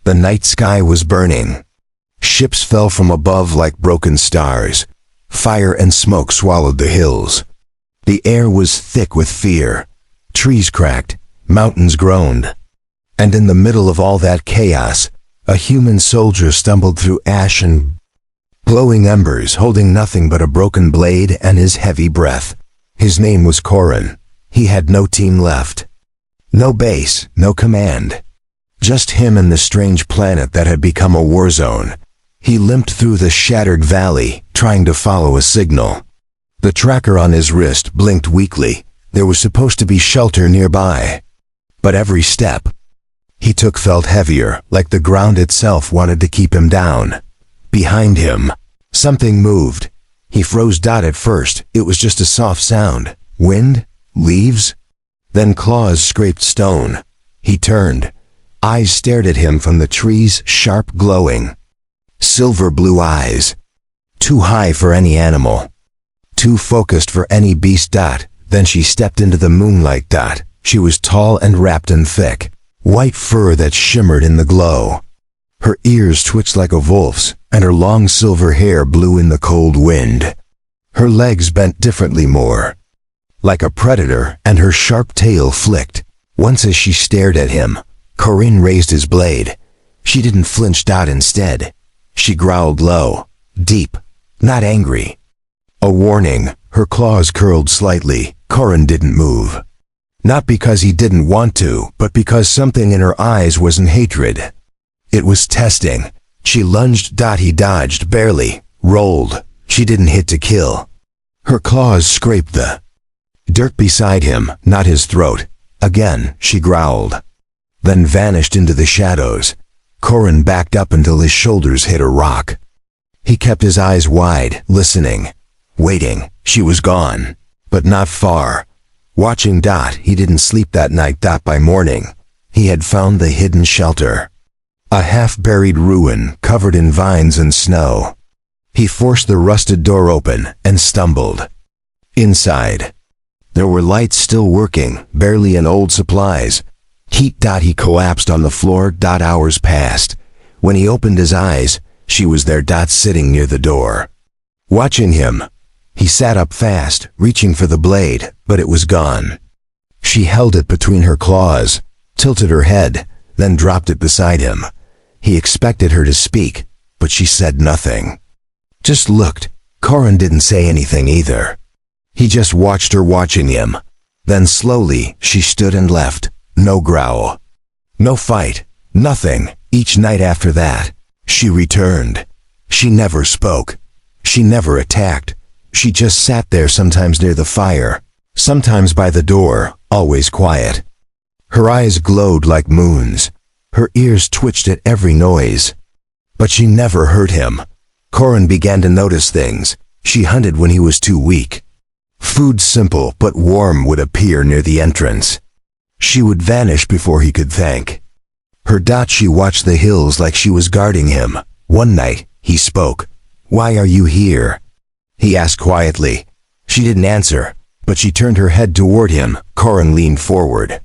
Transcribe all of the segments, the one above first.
The night sky was burning. Ships fell from above like broken stars. Fire and smoke swallowed the hills. The air was thick with fear. Trees cracked, mountains groaned. And in the middle of all that chaos, a human soldier stumbled through ash and glowing embers, holding nothing but a broken blade and his heavy breath. His name was Corin. He had no team left. No base, no command. Just him and the strange planet that had become a war zone. He limped through the shattered valley, trying to follow a signal. The tracker on his wrist blinked weakly. There was supposed to be shelter nearby. But every step he took felt heavier, like the ground itself wanted to keep him down. Behind him, something moved. He froze. At first, it was just a soft sound. Wind? Leaves? Then claws scraped stone. He turned. Eyes stared at him from the trees, sharp, glowing. Silver blue eyes. Too high for any animal. Too focused for any beast. Then she stepped into the moonlight. She was tall and wrapped in thick, white fur that shimmered in the glow. Her ears twitched like a wolf's, and her long silver hair blew in the cold wind. Her legs bent differently, more like a predator, and her sharp tail flicked. Once as she stared at him, Corin raised his blade. She didn't flinch. Instead, she growled low, deep, not angry. A warning. Her claws curled slightly. Corin didn't move. Not because he didn't want to, but because something in her eyes wasn't hatred. It was testing. She lunged. He dodged, barely, rolled. She didn't hit to kill. Her claws scraped the dirt beside him, not his throat. Again, she growled. Then vanished into the shadows. Corin backed up until his shoulders hit a rock. He kept his eyes wide, listening, waiting. She was gone, but not far. Watching. He didn't sleep that night. By morning, he had found the hidden shelter. A half-buried ruin covered in vines and snow. He forced the rusted door open and stumbled. Inside, there were lights still working, barely, and old supplies. Heat. He collapsed on the floor. Hours passed. When he opened his eyes, she was there. Sitting near the door, watching him. He sat up fast, reaching for the blade, but it was gone. She held it between her claws, tilted her head, then dropped it beside him. He expected her to speak, but she said nothing. Just looked. Corin didn't say anything either. He just watched her watching him. Then slowly, she stood and left. No growl. No fight. Nothing. Each night after that, she returned. She never spoke. She never attacked. She just sat there, sometimes near the fire, sometimes by the door, always quiet. Her eyes glowed like moons. Her ears twitched at every noise. But she never hurt him. Corin began to notice things. She hunted when he was too weak. Food simple but warm would appear near the entrance. She would vanish before he could thank her. She watched the hills like she was guarding him. One night, he spoke. "Why are you here?" he asked quietly. She didn't answer, but she turned her head toward him. Corin leaned forward.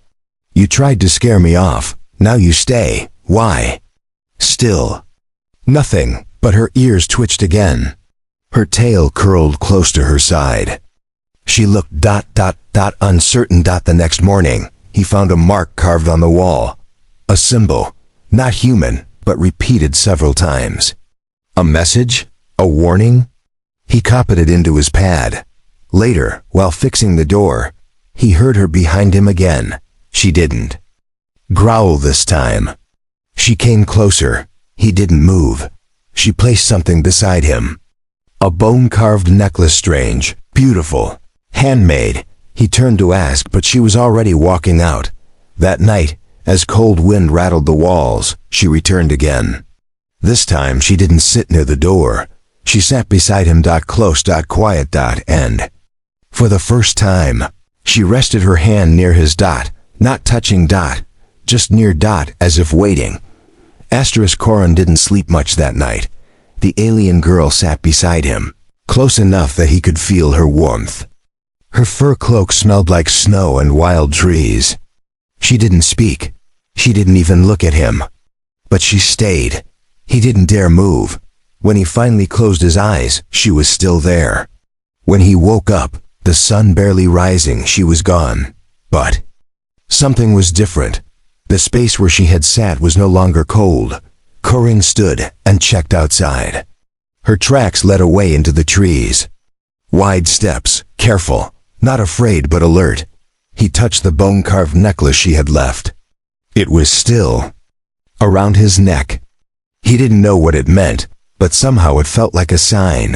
"You tried to scare me off. Now you stay. Why?" Still nothing, but her ears twitched again. Her tail curled close to her side. She looked. Uncertain. The next morning, he found a mark carved on the wall. A symbol, not human, but repeated several times. A message? A warning? He copied it into his pad. Later, while fixing the door, he heard her behind him again. She didn't growl this time. She came closer. He didn't move. She placed something beside him. A bone-carved necklace, strange, beautiful, handmade. He turned to ask, but she was already walking out. That night, as cold wind rattled the walls, she returned again. This time she didn't sit near the door. She sat beside him. Close. Quiet. And for the first time, she rested her hand near his. Not touching. Just near. As if waiting. Corin didn't sleep much that night. The alien girl sat beside him, close enough that he could feel her warmth. Her fur cloak smelled like snow and wild trees. She didn't speak. She didn't even look at him. But she stayed. He didn't dare move. When he finally closed his eyes, she was still there. When he woke up, the sun barely rising, she was gone. But something was different. The space where she had sat was no longer cold. Corin stood and checked outside. Her tracks led away into the trees. Wide steps, careful, not afraid but alert. He touched the bone-carved necklace she had left. It was still around his neck. He didn't know what it meant, but somehow it felt like a sign.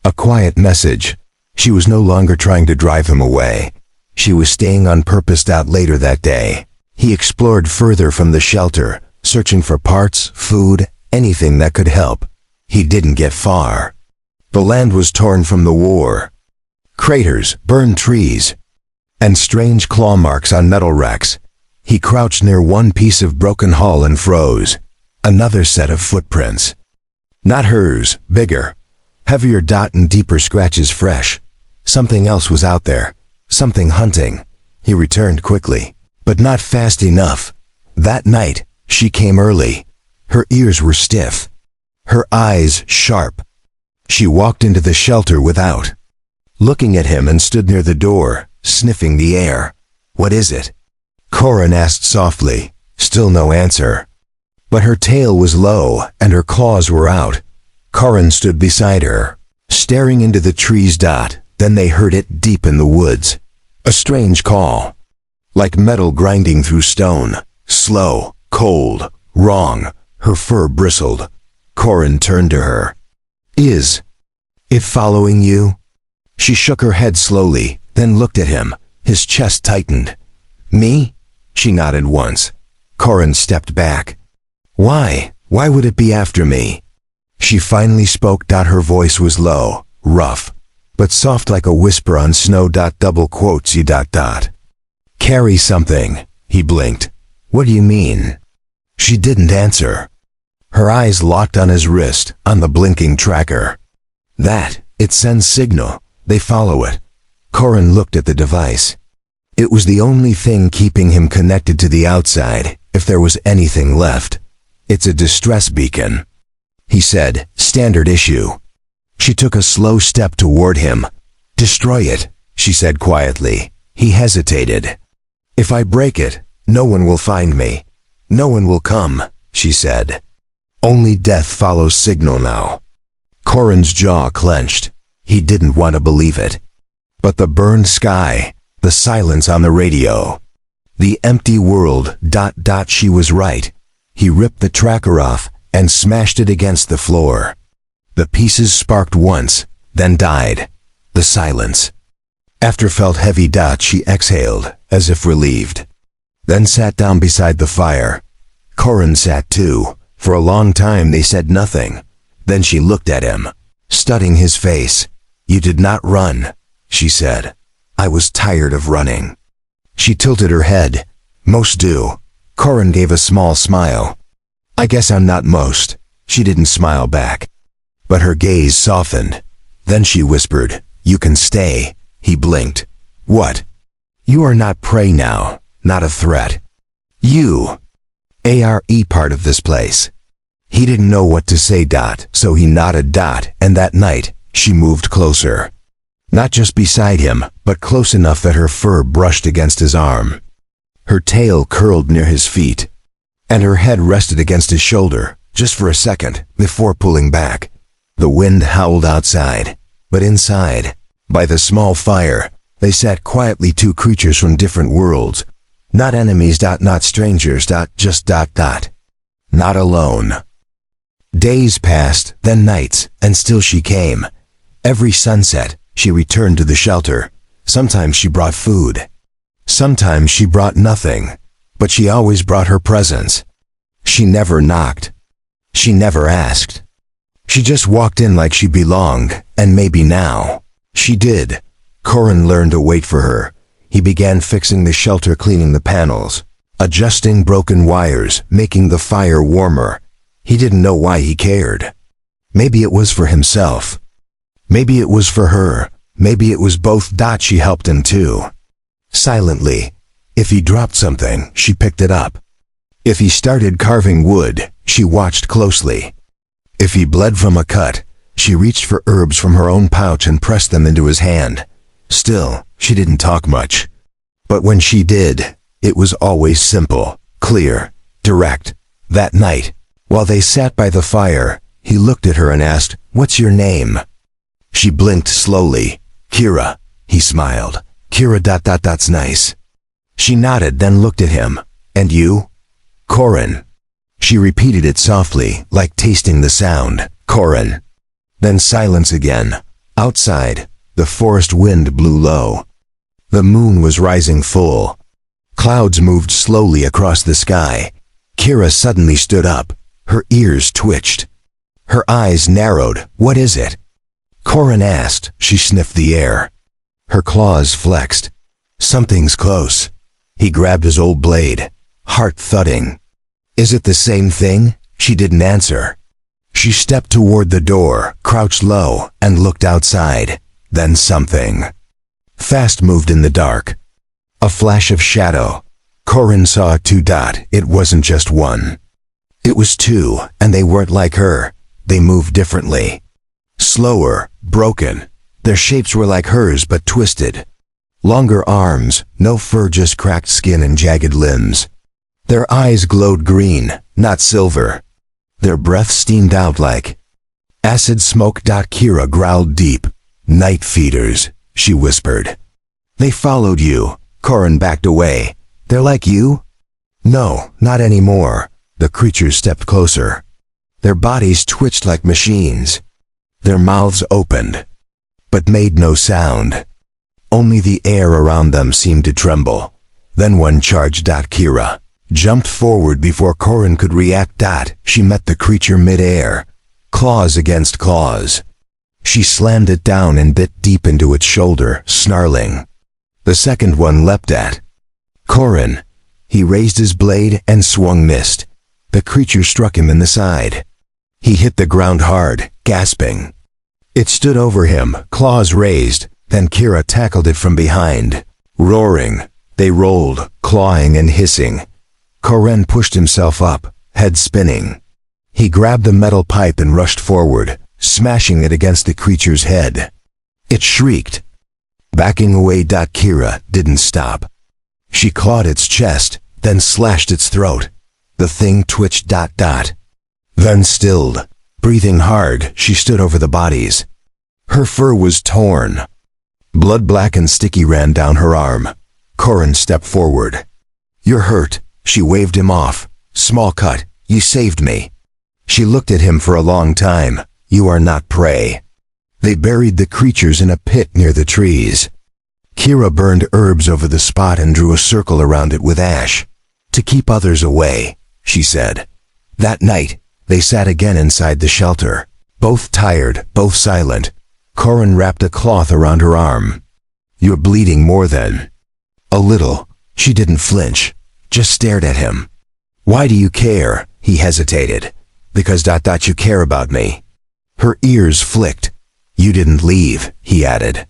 A quiet message. She was no longer trying to drive him away. She was staying on purpose. Later that day, he explored further from the shelter, searching for parts, food, anything that could help. He didn't get far. The land was torn from the war. Craters, burned trees, and strange claw marks on metal wrecks. He crouched near one piece of broken hull and froze. Another set of footprints. Not hers, bigger, heavier, and deeper scratches fresh. Something else was out there, something hunting. He returned quickly, but not fast enough. That night, she came early. Her ears were stiff, her eyes sharp. She walked into the shelter without looking at him and stood near the door, sniffing the air. "What is it?" Corin asked softly. Still no answer. But her tail was low and her claws were out. Corin stood beside her, staring into the trees. Then they heard it deep in the woods. A strange call, like metal grinding through stone. Slow, cold, wrong. Her fur bristled. Corin turned to her. "Is it following you?" She shook her head slowly, then looked at him. His chest tightened. "Me?" She nodded once. Corin stepped back. "Why? Why would it be after me?" She finally spoke. Her voice was low, rough, but soft like a whisper on snow. Double quotes. "Carry something." He blinked. "What do you mean?" She didn't answer. Her eyes locked on his wrist, on the blinking tracker. It sends signal. They follow it. Corin looked at the device. It was the only thing keeping him connected to the outside, if there was anything left. "It's a distress beacon," he said. "Standard issue." She took a slow step toward him. "Destroy it," she said quietly. He hesitated. "If I break it, no one will find me. No one will come," she said. "Only death follows signal now." Corin's jaw clenched. He didn't want to believe it. But the burned sky, the silence on the radio, the empty world. She was right. He ripped the tracker off and smashed it against the floor. The pieces sparked once, then died. The silence after felt heavy. She exhaled, as if relieved. Then sat down beside the fire. Corin sat too. For a long time they said nothing. Then she looked at him, studying his face. "You did not run," she said. "I was tired of running." She tilted her head. "Most do." Corin gave a small smile. "I guess I'm not most." She didn't smile back, but her gaze softened. Then she whispered, "You can stay." He blinked. "What?" "You are not prey now, not a threat. You are part of this place." He didn't know what to say. So he nodded. And that night, she moved closer. Not just beside him, but close enough that her fur brushed against his arm. Her tail curled near his feet, and her head rested against his shoulder, just for a second, before pulling back. The wind howled outside, but inside, by the small fire, they sat quietly. Two creatures from different worlds. Not enemies. Not strangers. Just. Not alone. Days passed, then nights, and still she came. Every sunset, she returned to the shelter. Sometimes she brought food. Sometimes she brought nothing, but she always brought her presence. She never knocked. She never asked. She just walked in like she belonged, and maybe now she did. Corin learned to wait for her. He began fixing the shelter, cleaning the panels, adjusting broken wires, making the fire warmer. He didn't know why he cared. Maybe it was for himself. Maybe it was for her. Maybe it was both. She helped him too. Silently. If he dropped something, she picked it up. If he started carving wood, she watched closely. If he bled from a cut, she reached for herbs from her own pouch and pressed them into his hand. Still, she didn't talk much. But when she did, it was always simple, clear, direct. That night, while they sat by the fire, he looked at her and asked, "What's your name?" She blinked slowly. "Kira," he smiled. "Kira ... that's nice." She nodded, then looked at him. "And you?" "Corin." She repeated it softly, like tasting the sound. "Corin." Then silence again. Outside, the forest wind blew low. The moon was rising full. Clouds moved slowly across the sky. Kira suddenly stood up. Her ears twitched. Her eyes narrowed. "What is it?" Corin asked. She sniffed the air. Her claws flexed. "Something's close." He grabbed his old blade, heart thudding. "Is it the same thing?" She didn't answer. She stepped toward the door, crouched low, and looked outside. Then something fast moved in the dark. A flash of shadow. Corin saw a two dot. It wasn't just one. It was two, and they weren't like her. They moved differently. Slower, broken. Their shapes were like hers, but twisted. Longer arms, no fur, just cracked skin and jagged limbs. Their eyes glowed green, not silver. Their breath steamed out like acid smoke. Kira growled deep. "Night feeders," she whispered. "They followed you." Corin backed away. "They're like you?" "No, not anymore." The creatures stepped closer. Their bodies twitched like machines. Their mouths opened, but made no sound. Only the air around them seemed to tremble. Then one charged. Kira jumped forward before Corin could react. She met the creature mid-air, claws against claws. She slammed it down and bit deep into its shoulder, snarling. The second one leapt at Corin. He raised his blade and swung, missed. The creature struck him in the side. He hit the ground hard, gasping. It stood over him, claws raised. Then Kira tackled it from behind. Roaring, they rolled, clawing and hissing. Corin pushed himself up, head spinning. He grabbed the metal pipe and rushed forward, smashing it against the creature's head. It shrieked. Backing away. Kira didn't stop. She clawed its chest, then slashed its throat. The thing twitched. Then stilled. Breathing hard, she stood over the bodies. Her fur was torn. Blood black and sticky ran down her arm. Corin stepped forward. "You're hurt." She waved him off. "Small cut. You saved me." She looked at him for a long time. "You are not prey." They buried the creatures in a pit near the trees. Kira burned herbs over the spot and drew a circle around it with ash. "To keep others away," she said. That night, they sat again inside the shelter. Both tired, both silent. Corin wrapped a cloth around her arm. "You're bleeding more than..." "A little." She didn't flinch, just stared at him. "Why do you care?" He hesitated. "Because ... you care about me." Her ears flicked. "You didn't leave," he added.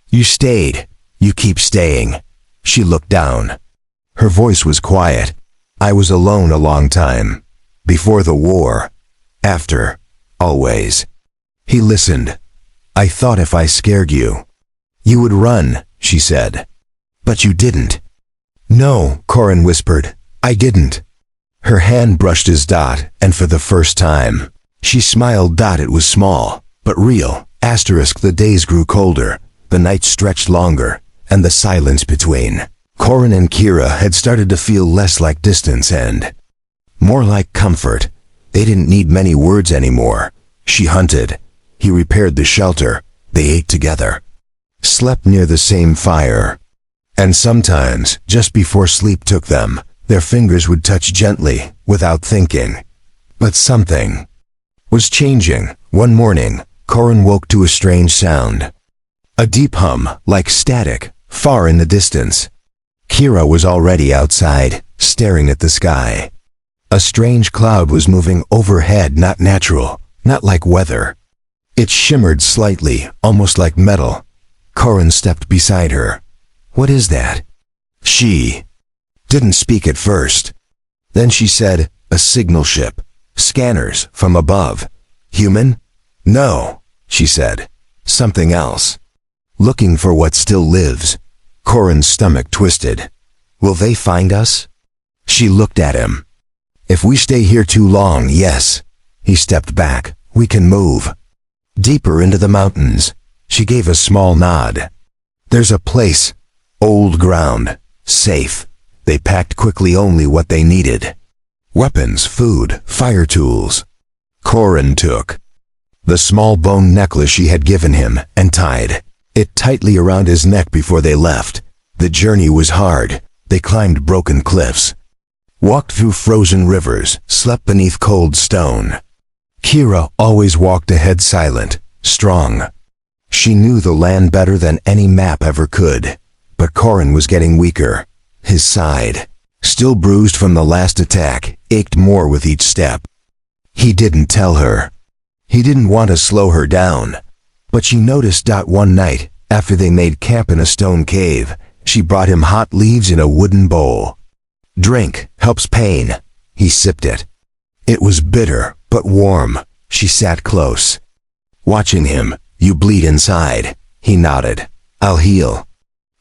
"You stayed. You keep staying." She looked down. Her voice was quiet. "I was alone a long time. Before the war. After. Always." He listened. "I thought if I scared you, you would run," she said. "But you didn't." "No," Corin whispered. "I didn't." Her hand brushed his ... and for the first time, she smiled. It was small, but real. The days grew colder, the nights stretched longer, and the silence between Corin and Kira had started to feel less like distance and more like comfort. They didn't need many words anymore. She hunted. He repaired the shelter. They ate together, slept near the same fire. And sometimes, just before sleep took them, their fingers would touch gently, without thinking. But something was changing. One morning, Corin woke to a strange sound. A deep hum, like static, far in the distance. Kira was already outside, staring at the sky. A strange cloud was moving overhead, not natural, not like weather. It shimmered slightly, almost like metal. Corin stepped beside her. "What is that?" She didn't speak at first. Then she said, a signal ship. Scanners from above. Human? No, she said. Something else. Looking for what still lives. Corin's stomach twisted. Will they find us? She looked at him. If we stay here too long, yes. He stepped back. We can move. Deeper into the mountains. She gave a small nod. There's a place. Old ground. Safe. They packed quickly only what they needed. Weapons, food, fire tools. Corin took the small bone necklace she had given him and tied it tightly around his neck before they left. The journey was hard. They climbed broken cliffs, walked through frozen rivers, slept beneath cold stone. Kira always walked ahead silent, strong. She knew the land better than any map ever could. But Corin was getting weaker. His side, still bruised from the last attack, ached more with each step. He didn't tell her. He didn't want to slow her down. But she noticed one night, after they made camp in a stone cave, she brought him hot leaves in a wooden bowl. Drink, helps pain. He sipped it. It was bitter, but warm. She sat close, watching him. You bleed inside. He nodded. I'll heal.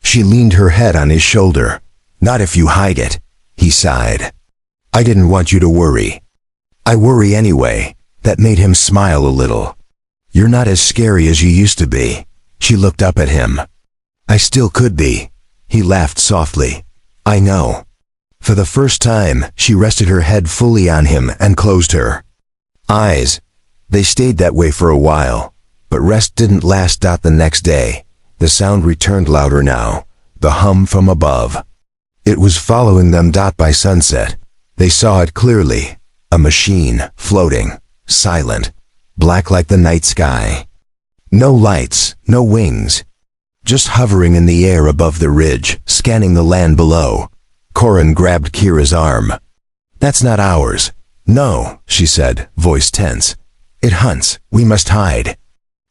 She leaned her head on his shoulder. Not if you hide it. He sighed. I didn't want you to worry. I worry anyway. That made him smile a little. You're not as scary as you used to be. She looked up at him. I still could be. He laughed softly. I know. For the first time, she rested her head fully on him and closed her eyes. They stayed that way for a while, but rest didn't last. The next day, the sound returned louder now, the hum from above. It was following them. By sunset, they saw it clearly, a machine, floating, silent, black like the night sky. No lights, no wings, just hovering in the air above the ridge, scanning the land below. Corin grabbed Kira's arm. That's not ours. No, she said, voice tense. It hunts. We must hide.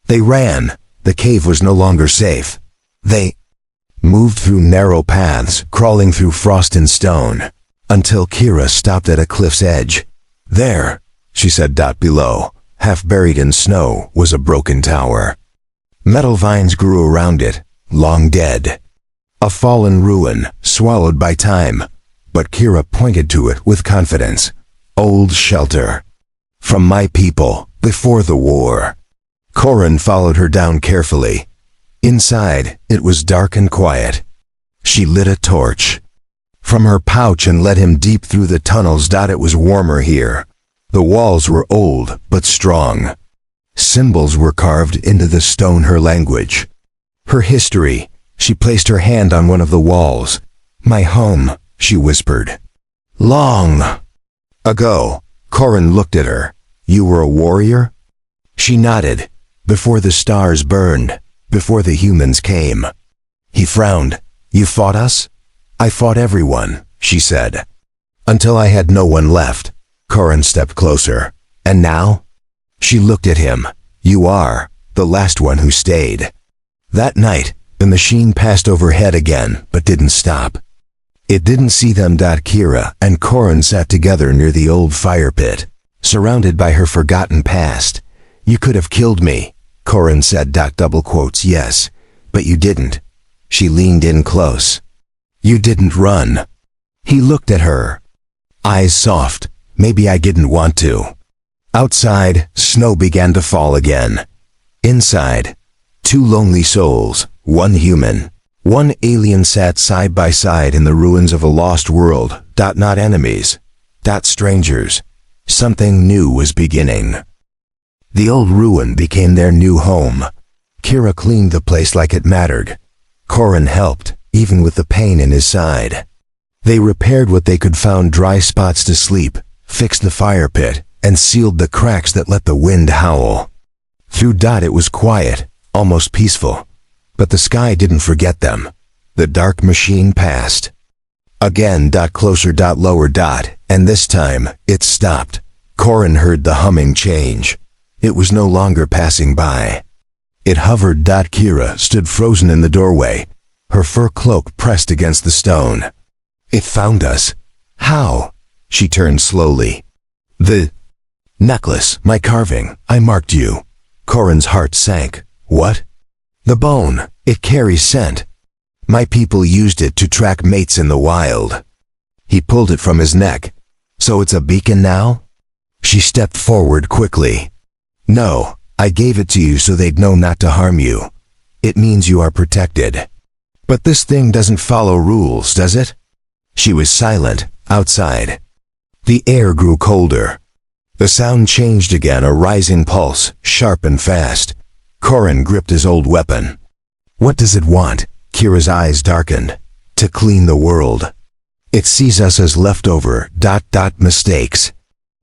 They ran. The cave was no longer safe. They moved through narrow paths, crawling through frost and stone, until Kira stopped at a cliff's edge. There, she said. Below, half buried in snow, was a broken tower. Metal vines grew around it, long dead. A fallen ruin, swallowed by time. But Kira pointed to it with confidence. Old shelter. From my people, before the war. Corin followed her down carefully. Inside, it was dark and quiet. She lit a torch from her pouch and led him deep through the tunnels. It was warmer here. The walls were old, but strong. Symbols were carved into the stone. Her language. Her history. She placed her hand on one of the walls. My home, she whispered. Long ago. Corin looked at her. You were a warrior? She nodded. Before the stars burned. Before the humans came. He frowned. You fought us? I fought everyone, she said. Until I had no one left. Corin stepped closer. And now? She looked at him. You are the last one who stayed. That night, the machine passed overhead again, but didn't stop. It didn't see them. Kira and Corin sat together near the old fire pit, surrounded by her forgotten past. You could have killed me, Corin said. Double quotes. Yes, but you didn't. She leaned in close. You didn't run. He looked at her. Eyes soft. Maybe I didn't want to. Outside, snow began to fall again. Inside, two lonely souls, one human, one alien, sat side by side in the ruins of a lost world. Not enemies. Strangers. Something new was beginning. The old ruin became their new home. Kira cleaned the place like it mattered. Corin helped, even with the pain in his side. They repaired what they could, found dry spots to sleep, fixed the fire pit, and sealed the cracks that let the wind howl. Through it was quiet, almost peaceful. But the sky didn't forget them. The dark machine passed. Again. Closer. Lower. And this time, it stopped. Corin heard the humming change. It was no longer passing by. It hovered. Kira stood frozen in the doorway, her fur cloak pressed against the stone. It found us. How? She turned slowly. The necklace, my carving, I marked you. Corin's heart sank. What? The bone, it carries scent. My people used it to track mates in the wild. He pulled it from his neck. So it's a beacon now? She stepped forward quickly. No, I gave it to you so they'd know not to harm you. It means you are protected. But this thing doesn't follow rules, does it? She was silent, outside. The air grew colder. The sound changed again, a rising pulse, sharp and fast. Corin gripped his old weapon. What does it want? Kira's eyes darkened. To clean the world. It sees us as leftover, mistakes.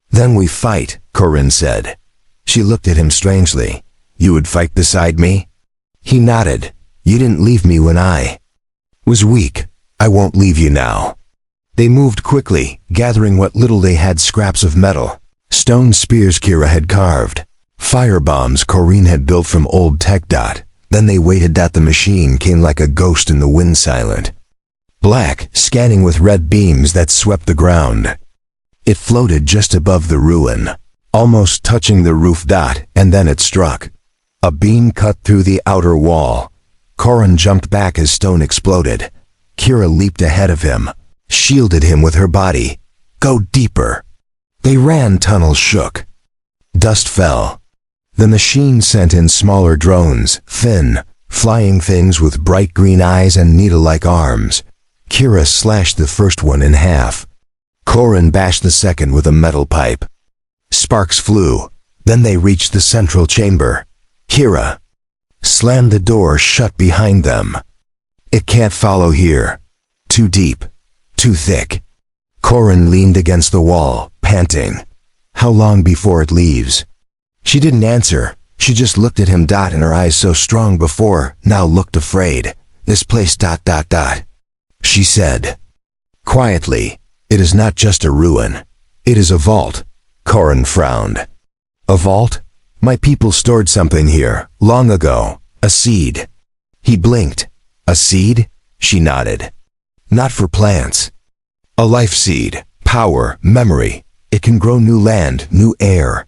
Then we fight, Corin said. She looked at him strangely. You would fight beside me? He nodded. You didn't leave me when I was weak. I won't leave you now. They moved quickly, gathering what little they had, scraps of metal. Stone spears Kira had carved. Firebombs Corin had built from old tech. Then they waited. The machine came like a ghost in the wind, silent. Black, scanning with red beams that swept the ground. It floated just above the ruin, almost touching the roof. And then it struck. A beam cut through the outer wall. Corin jumped back as stone exploded. Kira leaped ahead of him, shielded him with her body. Go deeper. They ran. Tunnels shook. Dust fell. The machine sent in smaller drones, thin, flying things with bright green eyes and needle-like arms. Kira slashed the first one in half. Corin bashed the second with a metal pipe. Sparks flew. Then they reached the central chamber. Kira slammed the door shut behind them. It can't follow here. Too deep. Too thick. Corin leaned against the wall, panting. How long before it leaves? She didn't answer. She just looked at him. And her eyes, so strong before, now looked afraid. This place. She said. Quietly, it is not just a ruin. It is a vault. Corin frowned. A vault? My people stored something here, long ago. A seed. He blinked. A seed? She nodded. Not for plants. A life seed. Power, memory. It can grow new land, new air.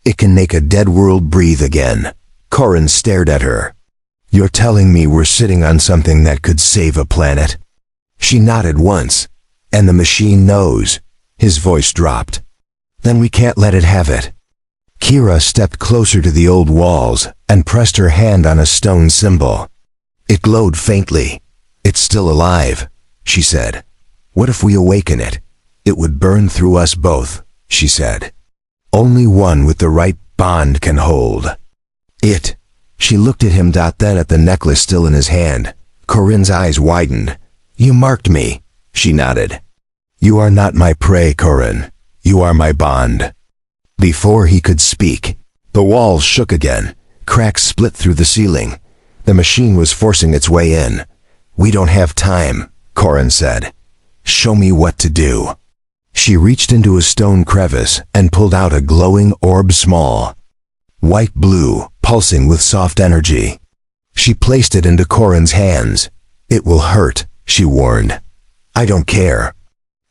It can make a dead world breathe again. Corin stared at her. You're telling me we're sitting on something that could save a planet? She nodded once. And the machine knows. His voice dropped. Then we can't let it have it. Kira stepped closer to the old walls and pressed her hand on a stone symbol. It glowed faintly. It's still alive, she said. What if we awaken it? It would burn through us both, she said. Only one with the right bond can hold it. She looked at him. Then at the necklace still in his hand. Corin's eyes widened. You marked me, she nodded. You are not my prey, Corin. You are my bond. Before he could speak, the walls shook again. Cracks split through the ceiling. The machine was forcing its way in. We don't have time, Corin said. Show me what to do. She reached into a stone crevice and pulled out a glowing orb, small, white-blue, pulsing with soft energy. She placed it into Corin's hands. It will hurt, she warned. I don't care.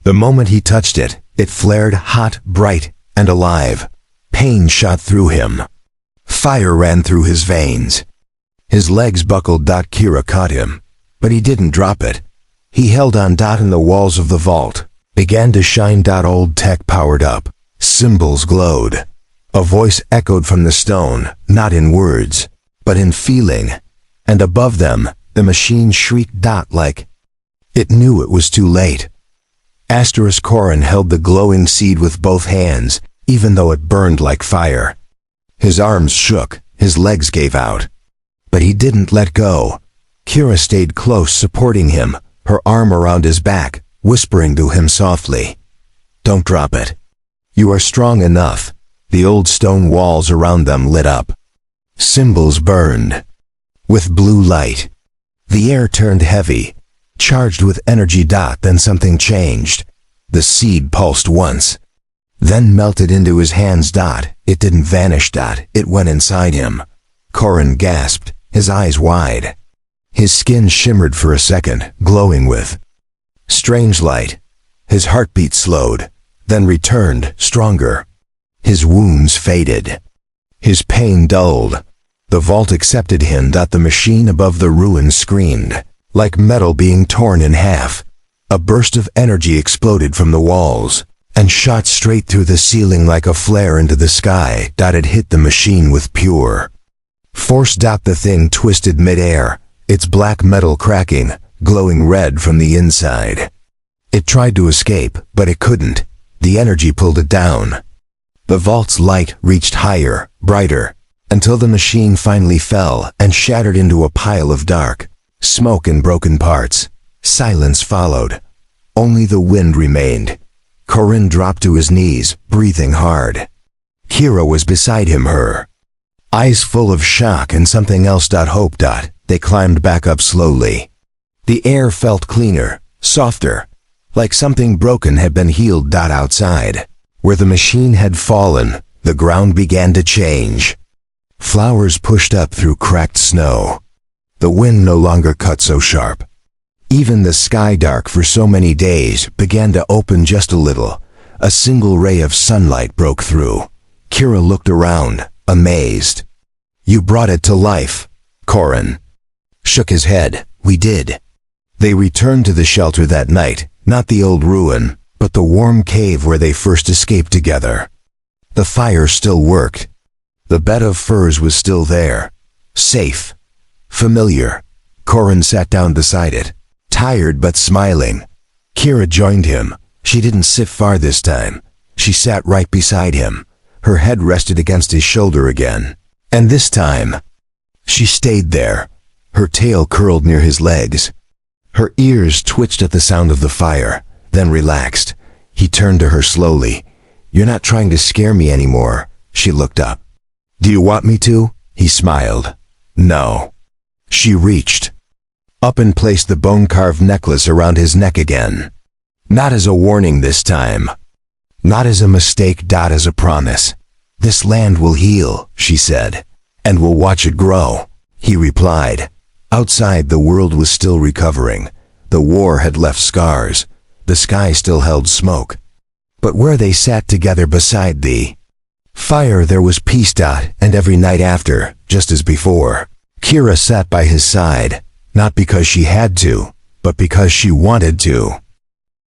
The moment he touched it, it flared hot, bright, and alive. Pain shot through him. Fire ran through his veins. His legs buckled. Kira caught him, but he didn't drop it. He held on. And the walls of the vault began to shine. Old tech powered up. Symbols glowed. A voice echoed from the stone, not in words, but in feeling. And above them, the machine shrieked. Like it knew it was too late. Corin held the glowing seed with both hands, even though it burned like fire. His arms shook, his legs gave out. But he didn't let go. Kira stayed close, supporting him, her arm around his back, whispering to him softly. Don't drop it. You are strong enough. The old stone walls around them lit up. Symbols burned with blue light. The air turned heavy, charged with energy. Then something changed. The seed pulsed once, then melted into his hands. It didn't vanish. It went inside him. Corin gasped, his eyes wide. His skin shimmered for a second, glowing with strange light. His heartbeat slowed. then returned, stronger. His wounds faded. His pain dulled. The vault accepted him. The machine above the ruin screamed, like metal being torn in half. A burst of energy exploded from the walls and shot straight through the ceiling like a flare into the sky. It hit the machine with pure force. The thing twisted midair, its black metal cracking, glowing red from the inside. It tried to escape, but it couldn't. The energy pulled it down. The vault's light reached higher, brighter, until the machine finally fell and shattered into a pile of dark smoke and broken parts. Silence followed. Only the wind remained. Corin dropped to his knees, breathing hard. Kira was beside him, her eyes full of shock and something else. Hope. They climbed back up slowly. The air felt cleaner, softer, like something broken had been healed. Outside, where the machine had fallen, the ground began to change. Flowers pushed up through cracked snow. The wind no longer cut so sharp. Even the sky, dark for so many days, began to open just a little. A single ray of sunlight broke through. Kira looked around, amazed. "You brought it to life," Corin shook his head. "We did." They returned to the shelter that night, not the old ruin, but the warm cave where they first escaped together. The fire still worked. The bed of furs was still there. Safe. Familiar. Corin sat down beside it, tired but smiling. Kira joined him. She didn't sit far this time. She sat right beside him. Her head rested against his shoulder again. And this time, she stayed there. Her tail curled near his legs. Her ears twitched at the sound of the fire, then relaxed. He turned to her slowly. "You're not trying to scare me anymore." She looked up. "Do you want me to?" He smiled. "No." She reached up and placed the bone-carved necklace around his neck again. Not as a warning this time. Not as a mistake. As a promise. "This land will heal," she said. "And we'll watch it grow," he replied. Outside, the world was still recovering. The war had left scars. The sky still held smoke. But where they sat together beside the fire, there was peace. And every night after, just as before, Kira sat by his side, not because she had to, but because she wanted to.